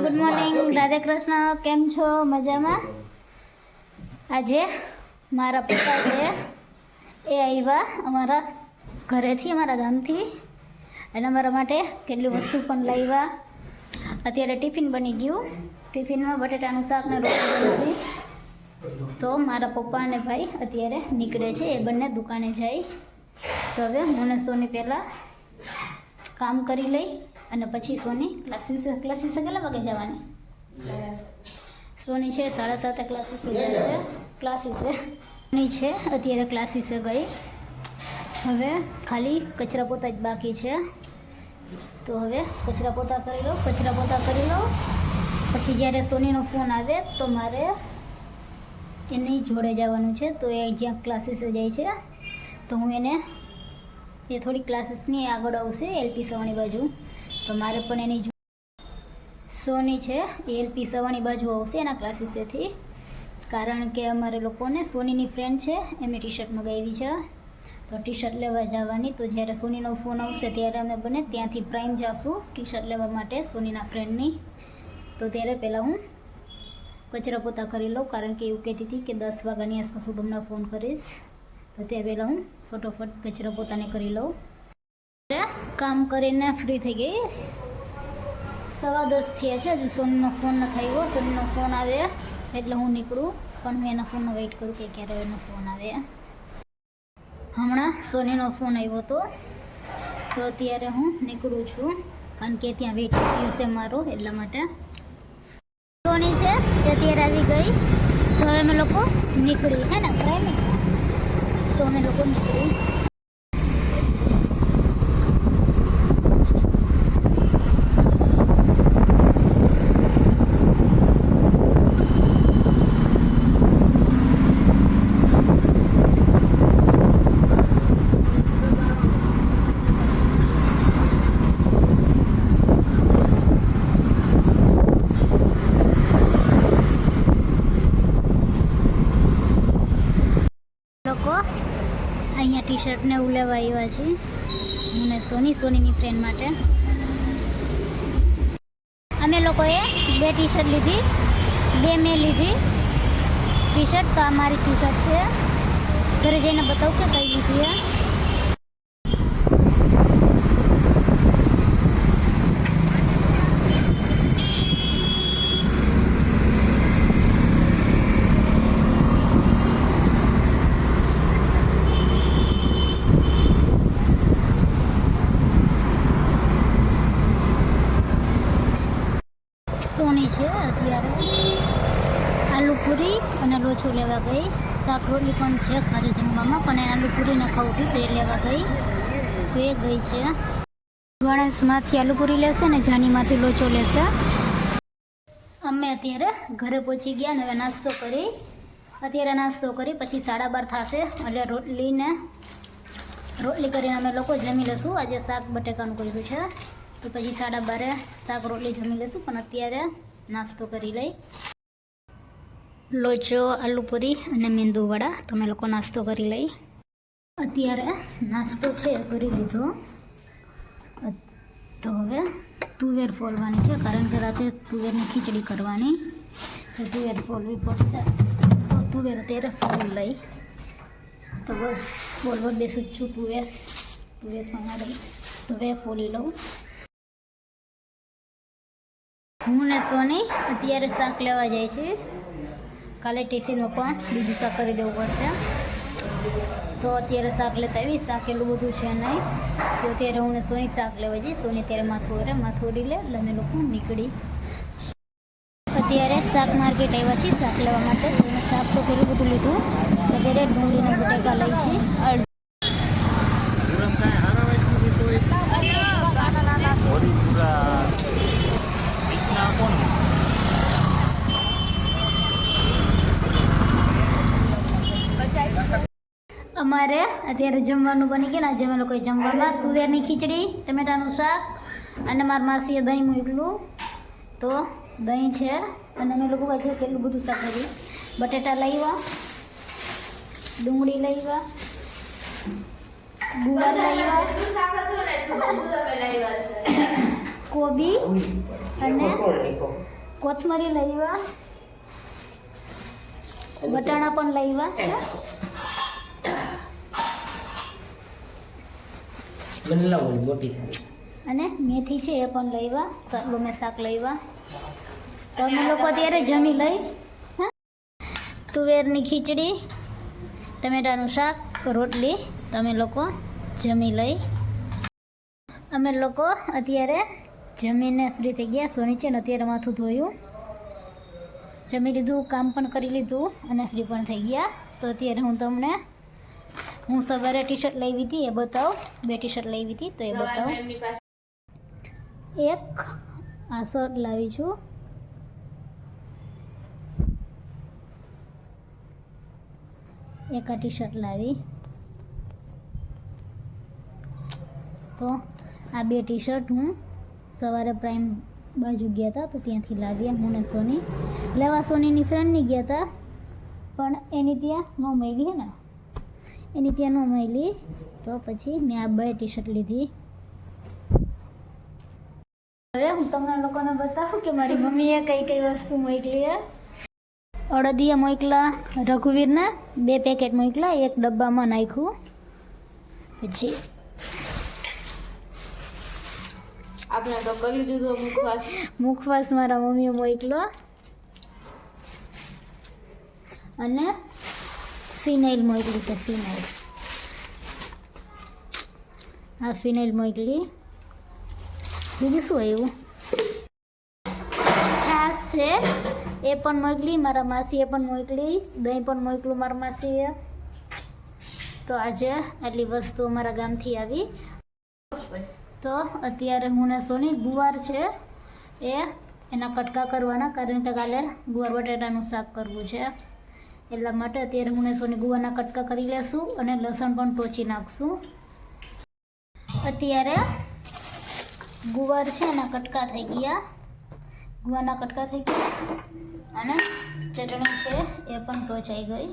Good morning, Radhe Krishna. કેમ છો? મજામાં? આજે મારા પપ્પા છે એ આવ્યા અમારા ઘરેથી, અમારા ગામથી, અને અમારા માટે કેટલી વસ્તુ પણ લાવ્યા. અત્યારે ટિફિન બની ગયું. ટિફિનમાં બટેટાનું શાક ને રોટલી બની. તો મારા પપ્પા અને ભાઈ અત્યારે નીકળે છે, એ બંને દુકાને જાય. તો હવે હું ને સોની પહેલાં કામ કરી લઈ અને પછી સોની ક્લાસીસ કેટલા વાગે જવાની? સોની છે 7:30 ક્લાસીસે સોની છે અત્યારે ક્લાસીસે ગઈ. હવે ખાલી કચરા પોતા જ બાકી છે. તો હવે કચરા પોતા કરી લો. પછી જ્યારે સોનીનો ફોન આવે તો મારે એની જોડે જવાનું છે. તો એ જ્યાં ક્લાસીસે જાય છે તો હું એને, એ થોડી ક્લાસીસની આગળ આવશે એલપી સવાણી બાજુ, તો મારે પણ એની સોની છે એ એલપી સવાણી બાજુ આવશે એના ક્લાસીસેથી. કારણ કે અમારે લોકોને સોનીની ફ્રેન્ડ છે એમની ટી શર્ટ મંગાવી છે, તો ટી શર્ટ લેવા જવાની. તો જ્યારે સોનીનો ફોન આવશે ત્યારે અમે બંને ત્યાંથી પ્રાઇમ જઈશું ટી શર્ટ લેવા માટે સોનીના ફ્રેન્ડની. તો ત્યારે પહેલાં હું કચરા પોતા કરી લઉં, કારણ કે એવું કહેતી હતી કે 10 વાગ્યાની આસપાસ હું તમને ફોન કરીશ. તો ત્યાં પહેલાં હું ફટોફટ કચરા પોતાને કરી લઉં. કામ કરીને ફ્રી થઈ ગઈ. 10:15 થયા છે, હજુ સોનીનો ફોન ન થયો. સોનીનો ફોન આવે એટલે હું નીકળું, પણ હું એના ફોનનો વેઇટ કરું કે ક્યારે એનો ફોન આવે. હમણાં સોનીનો ફોન આવ્યો હતો, તો અત્યારે હું નીકળું છું, કારણ કે ત્યાં વેઇટ કરતી હશે મારો, એટલા માટે. સોની છે એ અત્યારે આવી ગઈ. તો હવે અમે લોકો નીકળી, હે ને પ્રાઇમ? તો અમે લોકો નીકળી. અહીંયા ટી શર્ટને એવું લેવા આવ્યા છે હું ને સોનીની ફ્રેન્ડ માટે. અમે લોકોએ 2 ટી શર્ટ લીધી, 2 મેં લીધી ટી શર્ટ. તો આ મારી ટી શર્ટ છે, ઘરે જઈને બતાવું કે કઈ લીધી છે. સોની છે અત્યારે આલુ પૂરી અને લોચો લેવા ગઈ. શાક રોટલી પણ છે ઘરે જમવામાં, પણ આલુ પૂરી ન ખાવું હતું તો એ લેવા ગઈ. તો એ ગઈ છે. ગણેશમાંથી આલુ પૂરી લેશે ને જાનીમાંથી લોચો લેશે. અમે અત્યારે ઘરે પહોંચી ગયા ને હવે નાસ્તો કરી. પછી 12:30 થશે એટલે રોટલી કરીને અમે લોકો જમી લઈશું. આજે શાક બટેકાનું કર્યું છે, તો પછી 12:30 શાક રોટલી જમી લઈશું. પણ અત્યારે નાસ્તો કરી લઈ. લોચો, આલુ પૂરી અને મેંદુવડા, તો અમે લોકો નાસ્તો કરી લઈ. અત્યારે નાસ્તો છે કરી લીધો. તો હવે તુવેર ફોલવાની છે, કારણ કે રાતે તુવેરની ખીચડી કરવાની, તો તુવેર ફોલવી પડશે. તો તુવેર અત્યારે ફોલી લઈ. તો બસ ફોલવા બેસું જ છું. તુવેર ફોલાવી તો હવે ફોલી લઉં. હું ને સોની અત્યારે શાક લેવા જાય છે. કાલે ટિફિનમાં પણ બીજું શાક કરી દેવું પડશે. તો અત્યારે શાક લેતા આવી. શાક એટલું બધું છે નહીં, તો અત્યારે હું ને સોની શાક લેવા જઈએ. સોની અત્યારે માથું ઓરી લે એટલે અમે લોકો નીકળી. અત્યારે શાક માર્કેટ આવ્યા છીએ શાક લેવા માટે. શાક તો કેટલું બધું લીધું. અત્યારે ડુંગળીના બટાકા લઈ છે. અમારે અત્યારે જમવાનું બની ગયું ને. આજે અમે લોકોએ જમવામાં તુવેરની ખીચડી, ટમેટાનું શાક અને મારા માસીએ દહીં મૂકેલું. તો દહીં છે અને અમે લોકો આજે કેટલું બધું શાક લીધું. બટેટા લાવ્યા, ડુંગળી લાવ્યા, ગુવાર લાવ્યા, કોબી અને કોથમરી લાવ્યા, વટાણા પણ લાવ્યા, અને મેથી છે એ પણ લાવ્યા. તો આટલું મેં શાક લાવ્યા. તો અમે લોકો અત્યારે જમી લઈ. તુવેરની ખીચડી, ટમેટાનું શાક, રોટલી. તમે લોકો જમી લઈ. અમે લોકો અત્યારે જમીને ફ્રી થઈ ગયા. સોની છે ને અત્યારે માથું ધોયું, જમી લીધું, કામ પણ કરી લીધું અને ફ્રી પણ થઈ ગયા. તો અત્યારે હું સવારે ટી શર્ટ લાવી હતી એ બતાવું. 2 ટી શર્ટ લાવી હતી તો એ બતાવું. એક આ શર્ટ લાવી છું, એક આ ટી શર્ટ લાવી. તો આ 2 ટી શર્ટ હું સવારે પ્રાઇમ બાજુ ગયા હતા તો ત્યાંથી લાવ્યા. હું ને સોની લેવા સોનીની ફ્રેન્ડની ગયા હતા, પણ એની ત્યાં ન મળી ને, એની ત્યાં ન મળી. તો પછી મેં આ 2 ટી શર્ટ લીધી. હવે હું તમને લોકોને બતાવું કે મારી મમ્મીએ કઈ કઈ વસ્તુ મોકલી. અડદિયા મોકલા રઘુવીરને, 2 પેકેટ મોકલા, 1 ડબ્બામાં નાખ્યું. પછી આપણે તો કરી દીધો મુખવાસ મારા મમ્મીએ મોકલો, અને ફિનાઇલ મોકલી છે. ફિનાઇલ, આ ફિનાઇલ મોકલી. બીજું શું આવ્યું? છાશ છે એ પણ મોકલી, મારા માસીએ પણ મોકલી. દહીં પણ મોકલું મારા માસીએ. તો આજે આટલી વસ્તુ અમારા ગામથી આવી. તો અત્યારે હું ને સોની ગુવાર છે એના કટકા કરવાના, કારણ કે કાલે ગુવાર બટાટાનું શાક કરવું છે. એટલા માટે અત્યારે હું ને સોની ગુવારના કટકા કરી લેશું અને લસણ પણ ટોચી નાખશું. અત્યારે ગુવાર છે એના કટકા થઈ ગયા, ગુવારના કટકા થઈ ગયા, અને ચટણી છે એ પણ ટોચાઈ ગઈ.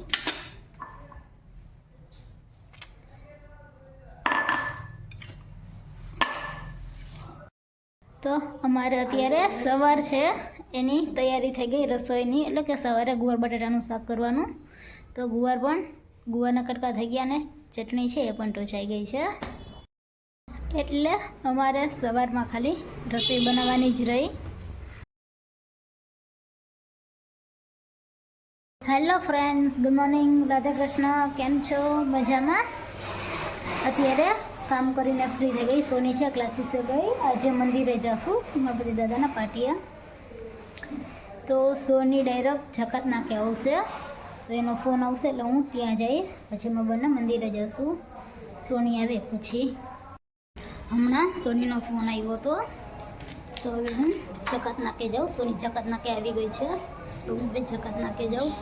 તો અમારે અત્યારે સવાર છે એની તૈયારી થઈ ગઈ રસોઈની, એટલે કે સવારે ગુવાર બટાટાનું શાક કરવાનું. તો ગુવારના કટકા થઈ ગયા અને ચટણી છે એ પણ ટોચાઈ ગઈ છે. એટલે અમારે સવારમાં ખાલી રસોઈ બનાવવાની જ રહી. Hello friends, good morning, Radhe Krishna. કેમ છો? મજામાં? અત્યારે કામ કરીને ફ્રી થઈ ગઈ. સોની છે ક્લાસીસે ગઈ. આજે મંદિરે જશું ગણપતિ દાદાના પાટિયા. તો સોની ડાયરેક્ટ જકાત નાકે આવશે, તો એનો ફોન આવશે એટલે હું ત્યાં જઈશ. પછી અમે બંને મંદિરે જશું. સોની આવે પછી. હમણાં સોનીનો ફોન આવ્યો હતો, તો હવે હું જકાત નાકે જાઉં. સોની જકાત નાકે આવી ગઈ છે, તો હું હવે જકાત નાકે જાઉં.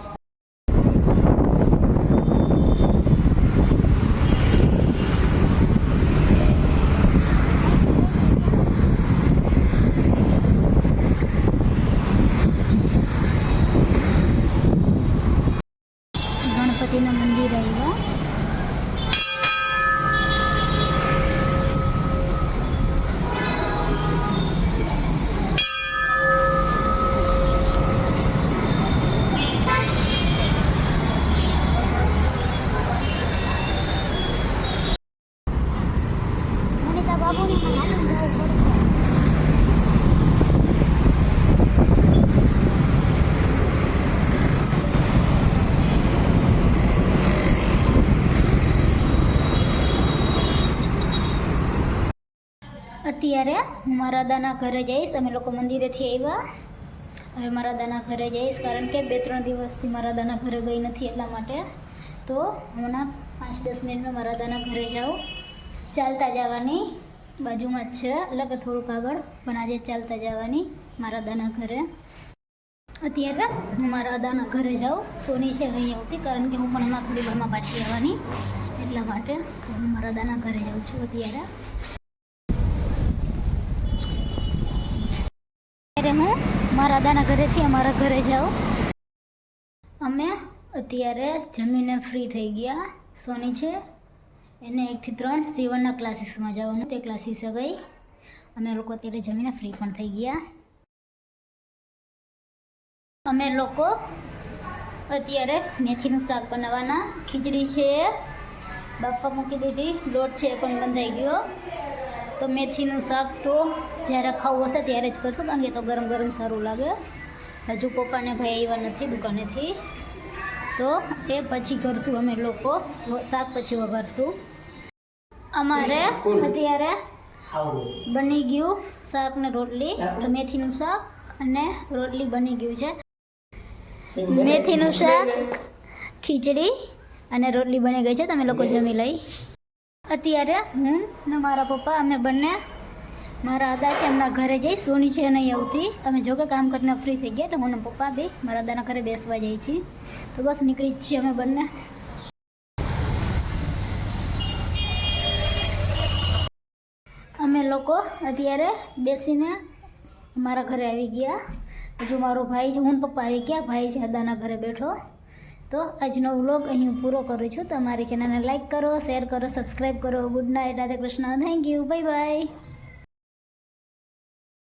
ગણપતિના મંદિર આવ્યા. મોનિકા બાબુની પણ હાલત જવું પડશે. અત્યારે હું મારા દાદાના ઘરે જઈશ. અમે લોકો મંદિરેથી આવ્યા, હવે મારા દાદાના ઘરે જઈશ, કારણ કે 2-3 દિવસથી મારા દાદાના ઘરે ગઈ નથી એટલા માટે. તો હમણાં 5-10 મિનિટમાં મારા દાદાના ઘરે જાઉં. ચાલતા જવાની, બાજુમાં જ છે, એટલે કે થોડુંક આગળ, પણ આજે ચાલતા જવાની મારા દાદાના ઘરે. અત્યારે હું મારા દાદાના ઘરે જાઉં. સોની છે નહીં આવતી, કારણ કે હું પણ હમણાં થોડી વારમાં પાછી આવવાની, એટલા માટે. તો હું મારા દાદાના ઘરે જાઉં છું અત્યારે. હું મારા દાદાના ઘરેથી અમારા ઘરે જાઉં. અમે અત્યારે જમીને ફ્રી થઈ ગયા. સોની છે એને 1 થી 3 સીવણના ક્લાસીસમાં જવાનું, તે ક્લાસીસે ગઈ. અમે લોકો અત્યારે જમીને ફ્રી પણ થઈ ગયા. અમે લોકો અત્યારે મેથીનું શાક બનાવવાના. ખીચડી છે બાફવા મૂકી દીધી, લોટ છે એ પણ બંધાઈ ગયો. તો મેથીનું શાક તો જ્યારે ખાવું હશે ત્યારે જ કરશું, કારણ કે તો ગરમ ગરમ સારું લાગે. હજુ પપ્પાને ભાઈ આવ્યા નથી દુકાનેથી, તો એ પછી કરશું અમે લોકો. શાક પછી વઘારશું. અમારે અત્યારે બની ગયું શાક ને રોટલી. તો મેથીનું શાક અને રોટલી બની ગયું છે. મેથીનું શાક, ખીચડી અને રોટલી બની ગઈ છે. તમે લોકો જમી લઈ. અત્યારે હું ને મારા પપ્પા અમે બંને મારા દાદા છે એમના ઘરે જઈ. સોની છે નહીં આવતી. અમે જો કે કામ કરીને ફ્રી થઈ ગયા એટલે હું ને પપ્પા બી મારા દાદાના ઘરે બેસવા જઈએ છીએ. તો બસ નીકળી જ છીએ અમે બંને. અમે લોકો અત્યારે બેસીને મારા ઘરે આવી ગયા. હજુ મારો ભાઈ છે, હું પપ્પા આવી ગયા, ભાઈ છે દાદાના ઘરે બેઠો. તો આજનો વ્લોગ અહીં પૂરો કરું છું. તમારી ચેનલને લાઈક કરો, શેર કરો, સબસ્ક્રાઈબ કરો. Good night, Radhe Krishna, thank you, bye bye.